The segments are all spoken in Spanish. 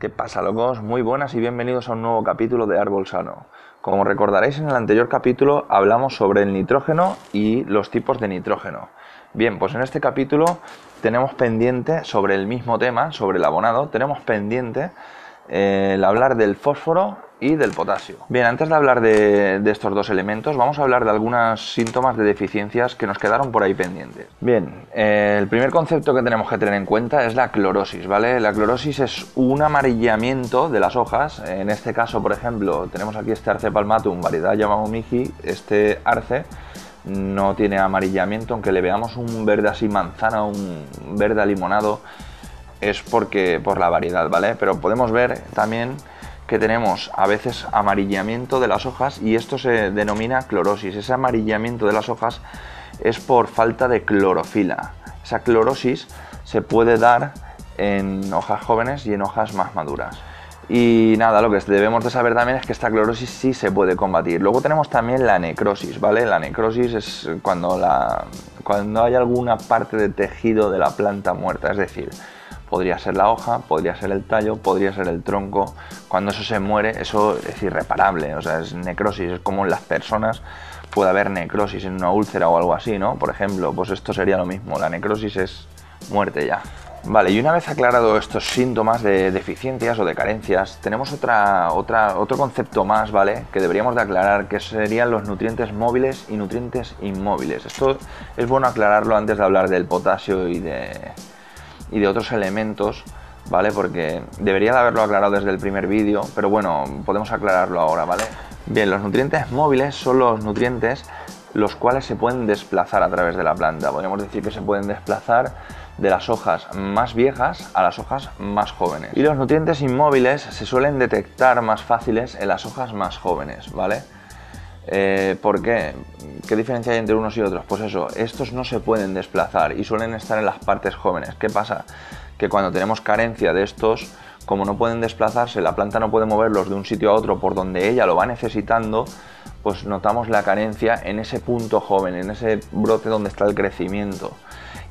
¿Qué pasa, locos? Muy buenas y bienvenidos a un nuevo capítulo de Árbol Sano. Como recordaréis, en el anterior capítulo hablamos sobre el nitrógeno y los tipos de nitrógeno. Bien, pues en este capítulo tenemos pendiente sobre el mismo tema, sobre el abonado, tenemos pendiente el hablar del fósforo y del potasio. Bien, antes de hablar de estos dos elementos, vamos a hablar de algunos síntomas de deficiencias que nos quedaron por ahí pendientes. Bien, el primer concepto que tenemos que tener en cuenta es la clorosis, ¿vale? La clorosis es un amarillamiento de las hojas. En este caso, por ejemplo, tenemos aquí este Arce palmatum, variedad Yamamomiji. Este arce no tiene amarillamiento, aunque le veamos un verde así manzana, un verde alimonado, es por la variedad, ¿vale? Pero podemos ver también que tenemos a veces amarillamiento de las hojas y esto se denomina clorosis. Ese amarillamiento de las hojas es por falta de clorofila. Esa clorosis se puede dar en hojas jóvenes y en hojas más maduras. Y nada, lo que debemos de saber también es que esta clorosis sí se puede combatir. Luego tenemos también la necrosis, ¿vale? La necrosis es cuando hay alguna parte de tejido de la planta muerta, es decir, podría ser la hoja, podría ser el tallo, podría ser el tronco. Cuando eso se muere, eso es irreparable, o sea, es necrosis. Es como en las personas puede haber necrosis en una úlcera o algo así, ¿no? Por ejemplo, pues esto sería lo mismo, la necrosis es muerte ya. Vale, y una vez aclarado estos síntomas de deficiencias o de carencias, tenemos otro concepto más, ¿vale? Que deberíamos de aclarar, que serían los nutrientes móviles y nutrientes inmóviles. Esto es bueno aclararlo antes de hablar del potasio y de otros elementos, ¿vale? Porque debería de haberlo aclarado desde el primer vídeo, pero bueno, podemos aclararlo ahora, ¿vale? Bien, los nutrientes móviles son los nutrientes los cuales se pueden desplazar a través de la planta. Podríamos decir que se pueden desplazar de las hojas más viejas a las hojas más jóvenes. Y los nutrientes inmóviles se suelen detectar más fáciles en las hojas más jóvenes, ¿vale? ¿Por qué? ¿Qué diferencia hay entre unos y otros? Pues eso, estos no se pueden desplazar y suelen estar en las partes jóvenes. ¿Qué pasa? Que cuando tenemos carencia de estos, como no pueden desplazarse, la planta no puede moverlos de un sitio a otro por donde ella lo va necesitando, pues notamos la carencia en ese punto joven, en ese brote donde está el crecimiento.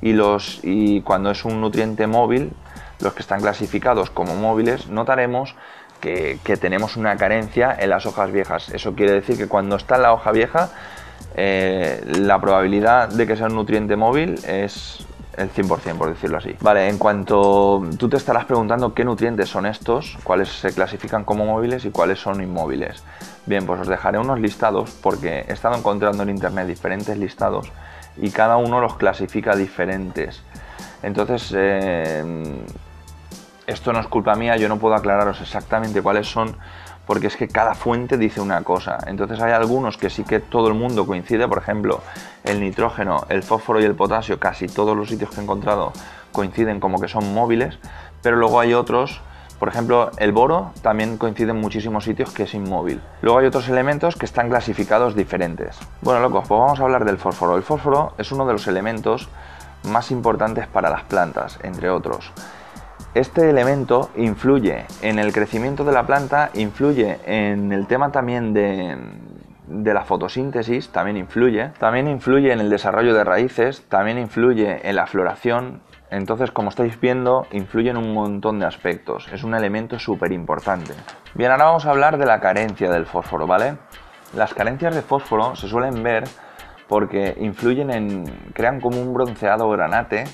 Y cuando es un nutriente móvil, los que están clasificados como móviles, notaremos que tenemos una carencia en las hojas viejas. Eso quiere decir que cuando está en la hoja vieja, la probabilidad de que sea un nutriente móvil es el 100%, por decirlo así. Vale, en cuanto tú te estarás preguntando qué nutrientes son estos, cuáles se clasifican como móviles y cuáles son inmóviles. Bien, pues os dejaré unos listados porque he estado encontrando en internet diferentes listados y cada uno los clasifica diferentes. Entonces, esto no es culpa mía, yo no puedo aclararos exactamente cuáles son porque es que cada fuente dice una cosa. Entonces hay algunos que sí que todo el mundo coincide, por ejemplo, el nitrógeno, el fósforo y el potasio, casi todos los sitios que he encontrado coinciden como que son móviles, pero luego hay otros, por ejemplo, el boro también coincide en muchísimos sitios que es inmóvil. Luego hay otros elementos que están clasificados diferentes. Bueno, locos, pues vamos a hablar del fósforo. El fósforo es uno de los elementos más importantes para las plantas, entre otros. Este elemento influye en el crecimiento de la planta, influye en el tema también de la fotosíntesis, también influye en el desarrollo de raíces, también influye en la floración. Entonces, como estáis viendo, influye en un montón de aspectos. Es un elemento súper importante. Bien, ahora vamos a hablar de la carencia del fósforo, ¿vale? Las carencias de fósforo se suelen ver porque crean como un bronceado granate,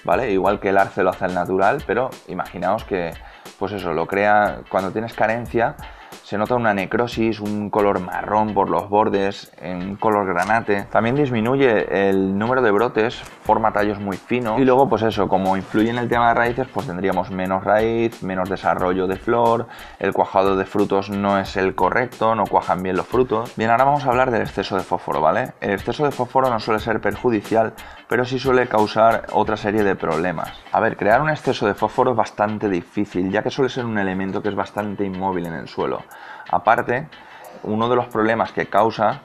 ¿vale? Igual que el arce lo hace al natural, pero imaginaos que, pues eso, lo crea cuando tienes carencia. Se nota una necrosis, un color marrón por los bordes, un color granate. También disminuye el número de brotes, forma tallos muy finos. Y luego, pues eso, como influye en el tema de raíces, pues tendríamos menos raíz, menos desarrollo de flor, el cuajado de frutos no es el correcto, no cuajan bien los frutos. Bien, ahora vamos a hablar del exceso de fósforo, ¿vale? El exceso de fósforo no suele ser perjudicial, pero sí suele causar otra serie de problemas. A ver, crear un exceso de fósforo es bastante difícil, ya que suele ser un elemento que es bastante inmóvil en el suelo. Aparte, uno de los problemas que causa,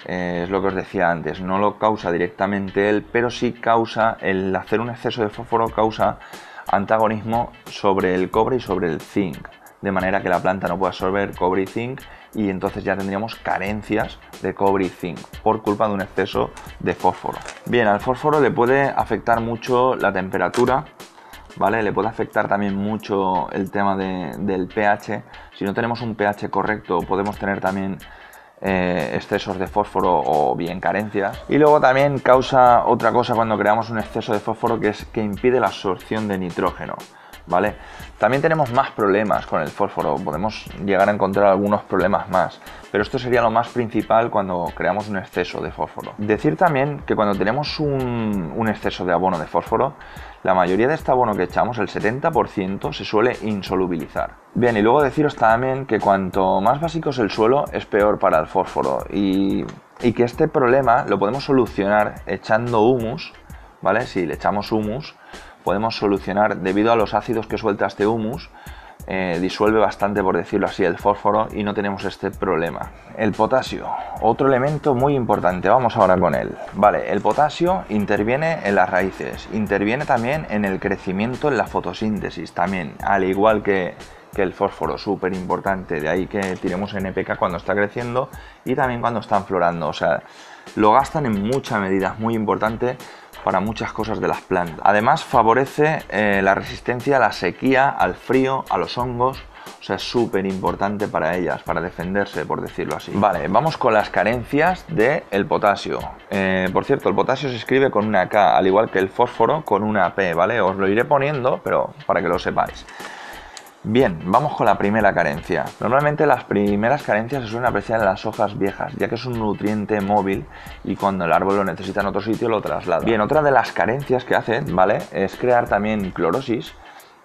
es lo que os decía antes, no lo causa directamente él, pero sí causa, el hacer un exceso de fósforo causa antagonismo sobre el cobre y sobre el zinc, de manera que la planta no puede absorber cobre y zinc y entonces ya tendríamos carencias de cobre y zinc por culpa de un exceso de fósforo. Bien, al fósforo le puede afectar mucho la temperatura, ¿vale? Le puede afectar también mucho el tema del pH. Si no tenemos un pH correcto, podemos tener también excesos de fósforo o bien carencias. Y luego también causa otra cosa cuando creamos un exceso de fósforo, que es que impide la absorción de nitrógeno, ¿vale? También tenemos más problemas con el fósforo, podemos llegar a encontrar algunos problemas más, pero esto sería lo más principal cuando creamos un exceso de fósforo. Decir también que cuando tenemos un exceso de abono de fósforo, la mayoría de este abono que echamos, el 70%, se suele insolubilizar. Bien, y luego deciros también que cuanto más básico es el suelo, es peor para el fósforo, y que este problema lo podemos solucionar echando humus, ¿vale? Si le echamos humus, podemos solucionar, debido a los ácidos que suelta este humus, disuelve bastante, por decirlo así, el fósforo y no tenemos este problema. El potasio, otro elemento muy importante, vamos ahora con él. Vale, el potasio interviene en las raíces, interviene también en el crecimiento, en la fotosíntesis también, al igual que el fósforo, súper importante, de ahí que tiremos NPK cuando está creciendo y también cuando están florando, o sea, lo gastan en mucha medida, es muy importante para muchas cosas de las plantas. Además favorece la resistencia a la sequía, al frío, a los hongos, o sea, es súper importante para ellas, para defenderse, por decirlo así. Vale, vamos con las carencias del potasio. Por cierto, el potasio se escribe con una K, al igual que el fósforo con una P, ¿vale? Os lo iré poniendo, pero para que lo sepáis. Bien, vamos con la primera carencia. Normalmente las primeras carencias se suelen apreciar en las hojas viejas, ya que es un nutriente móvil y cuando el árbol lo necesita en otro sitio lo traslada. Bien, otra de las carencias que hace, ¿vale?, es crear también clorosis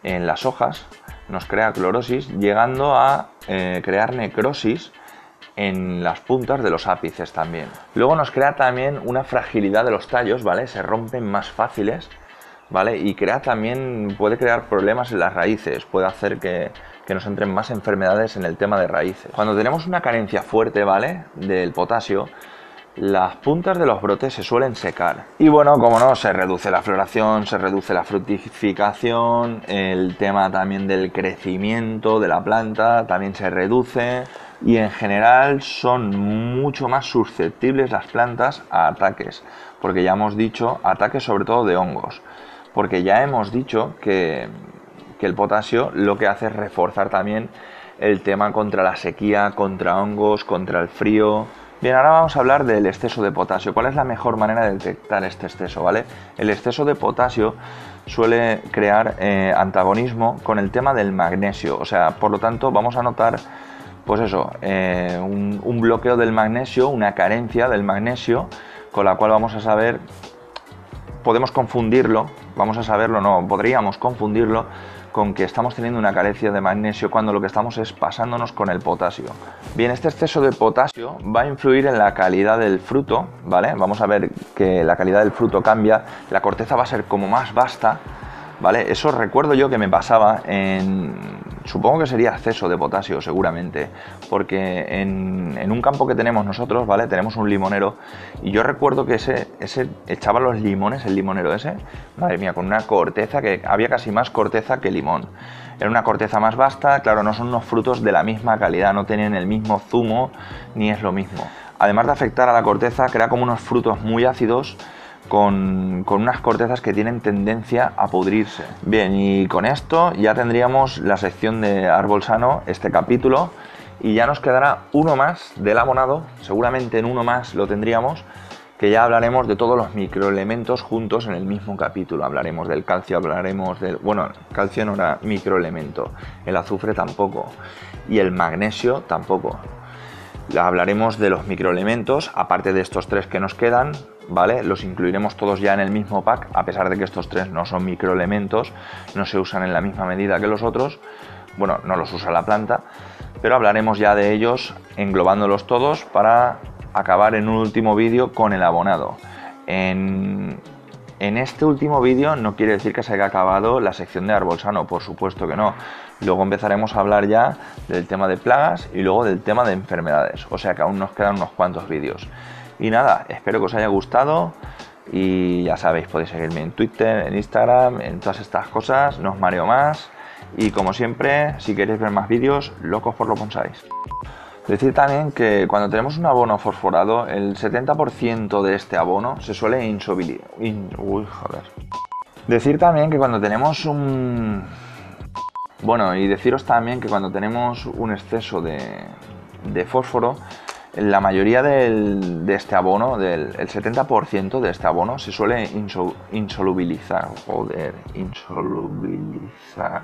en las hojas, nos crea clorosis, llegando a crear necrosis en las puntas de los ápices también. Luego nos crea también una fragilidad de los tallos, ¿vale?, se rompen más fáciles, ¿vale? Y puede crear problemas en las raíces, puede hacer que nos entren más enfermedades en el tema de raíces. Cuando tenemos una carencia fuerte, ¿vale?, del potasio, las puntas de los brotes se suelen secar. Y bueno, como no, se reduce la floración, se reduce la fructificación, el tema también del crecimiento de la planta también se reduce. Y en general son mucho más susceptibles las plantas a ataques, porque ya hemos dicho, ataques sobre todo de hongos. Porque ya hemos dicho que el potasio lo que hace es reforzar también el tema contra la sequía, contra hongos, contra el frío. Bien, ahora vamos a hablar del exceso de potasio. ¿Cuál es la mejor manera de detectar este exceso, ¿vale? El exceso de potasio suele crear antagonismo con el tema del magnesio. O sea, por lo tanto, vamos a notar, pues eso, un bloqueo del magnesio, una carencia del magnesio, con la cual vamos a saber, podemos confundirlo, podríamos confundirlo con que estamos teniendo una carencia de magnesio cuando lo que estamos es pasándonos con el potasio. Bien, este exceso de potasio va a influir en la calidad del fruto, ¿vale? Vamos a ver que la calidad del fruto cambia, la corteza va a ser como más vasta, ¿vale? Eso recuerdo yo que me pasaba supongo que sería exceso de potasio seguramente, porque en un campo que tenemos nosotros, ¿vale?, tenemos un limonero y yo recuerdo que ese echaba los limones, el limonero ese, madre mía, con una corteza que había casi más corteza que limón. Era una corteza más vasta, claro, no son unos frutos de la misma calidad, no tienen el mismo zumo ni es lo mismo. Además de afectar a la corteza, crea como unos frutos muy ácidos, con unas cortezas que tienen tendencia a pudrirse. Bien, y con esto ya tendríamos la sección de árbol sano, este capítulo, y ya nos quedará uno más del abonado, seguramente en uno más lo tendríamos, que ya hablaremos de todos los microelementos juntos en el mismo capítulo. Hablaremos del calcio, hablaremos del... Bueno, el calcio no era microelemento, el azufre tampoco, y el magnesio tampoco. Hablaremos de los microelementos, aparte de estos tres que nos quedan, ¿vale? Los incluiremos todos ya en el mismo pack, a pesar de que estos tres no son microelementos, no se usan en la misma medida que los otros, bueno, no los usa la planta, pero hablaremos ya de ellos englobándolos todos para acabar en un último vídeo con el abonado. En este último vídeo no quiere decir que se haya acabado la sección de árbol sano, por supuesto que no. Luego empezaremos a hablar ya del tema de plagas y luego del tema de enfermedades, o sea que aún nos quedan unos cuantos vídeos. Y nada, espero que os haya gustado y ya sabéis, podéis seguirme en Twitter, en Instagram, en todas estas cosas, no os mareo más. Y como siempre, si queréis ver más vídeos, locos por lo pensáis. Decir también que cuando tenemos un abono fosforado, el 70% de este abono se suele Decir también que cuando tenemos un... Bueno, y deciros también que cuando tenemos un exceso de fósforo, la mayoría de este abono, el 70% de este abono, se suele insolubilizar. Joder, insolubilizar.